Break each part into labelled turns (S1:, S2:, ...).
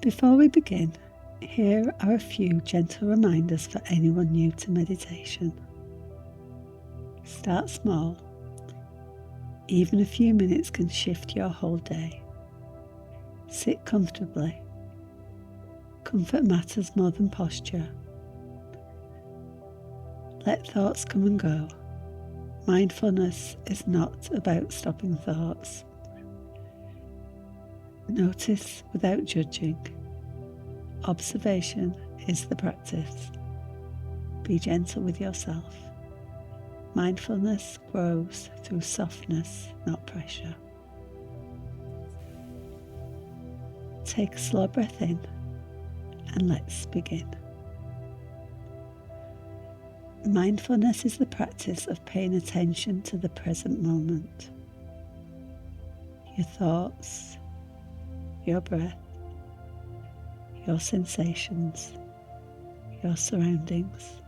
S1: Before we begin, here are a few gentle reminders for anyone new to meditation. Start small. Even a few minutes can shift your whole day. Sit comfortably. Comfort matters more than posture. Let thoughts come and go. Mindfulness is not about stopping thoughts. Notice without judging. Observation is the practice. Be gentle with yourself. Mindfulness grows through softness, not pressure. Take a slow breath in and let's begin. Mindfulness is the practice of paying attention to the present moment. Your thoughts, your breath, your sensations, your surroundings.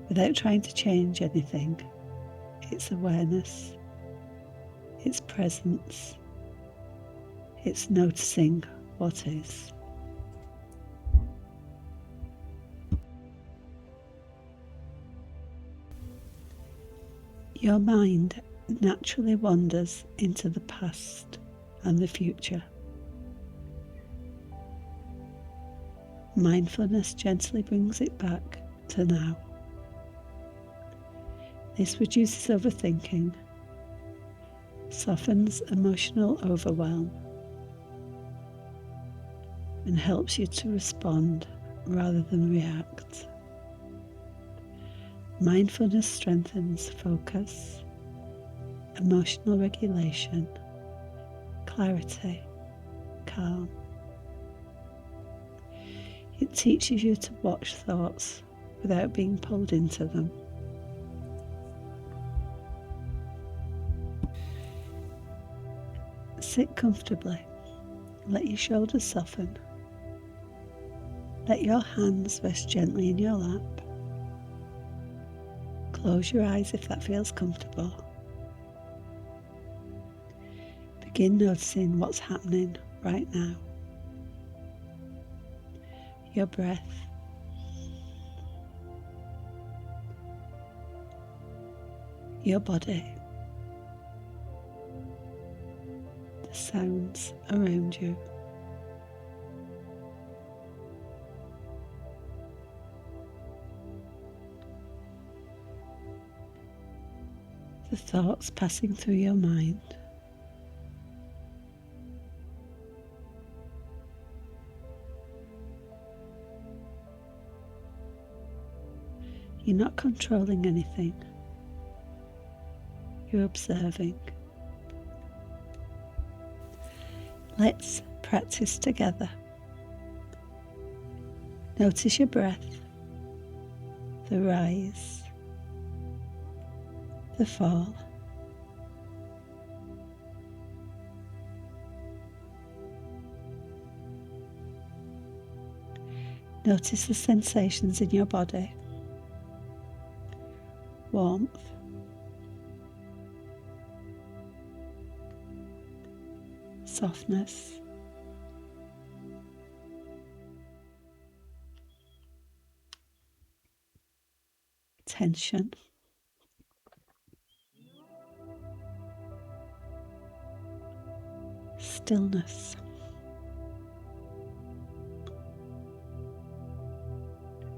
S1: Without trying to change anything, it's awareness, it's presence, it's noticing what is. Your mind naturally wanders into the past and the future. Mindfulness gently brings it back to now. This reduces overthinking, softens emotional overwhelm, and helps you to respond rather than react. Mindfulness strengthens focus, emotional regulation, clarity, calm. It teaches you to watch thoughts without being pulled into them. Sit comfortably. Let your shoulders soften. Let your hands rest gently in your lap. Close your eyes if that feels comfortable. Begin noticing what's happening right now. Your breath, your body, the sounds around you. The thoughts passing through your mind. You're not controlling anything. You're observing. Let's practice together. Notice your breath, the rise, the fall. Notice the sensations in your body. Warmth, softness, tension, stillness.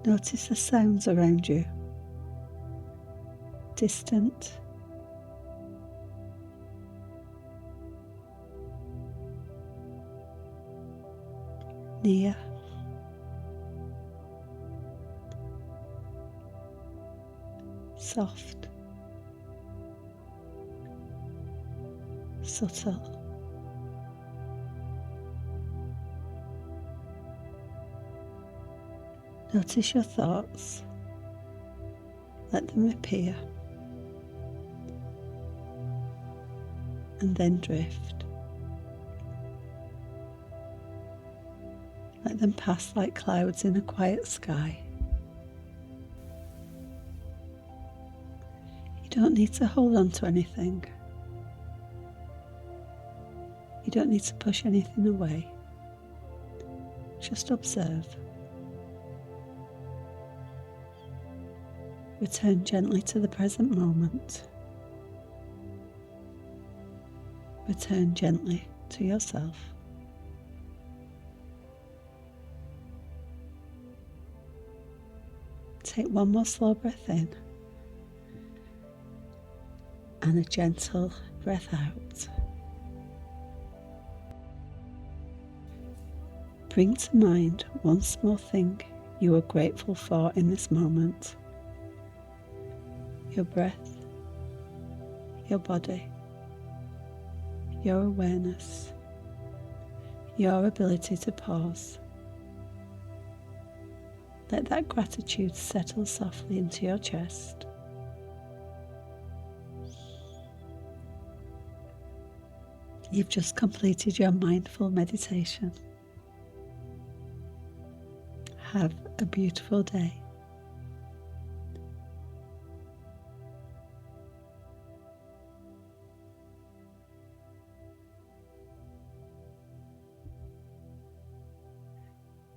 S1: Notice the sounds around you. Distant, near, soft, subtle. Notice your thoughts. Let them appear and then drift. Let them pass like clouds in a quiet sky. You don't need to hold on to anything. You don't need to push anything away. Just observe. Return gently to the present moment. Return gently to yourself. Take one more slow breath in and a gentle breath out. Bring to mind one small thing you are grateful for in this moment. Your breath, your body, your awareness, your ability to pause. Let that gratitude settle softly into your chest. You've just completed your mindful meditation. Have a beautiful day.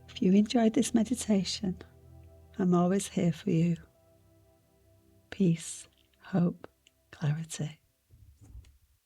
S1: If you enjoyed this meditation, I'm always here for you. Peace, hope, clarity.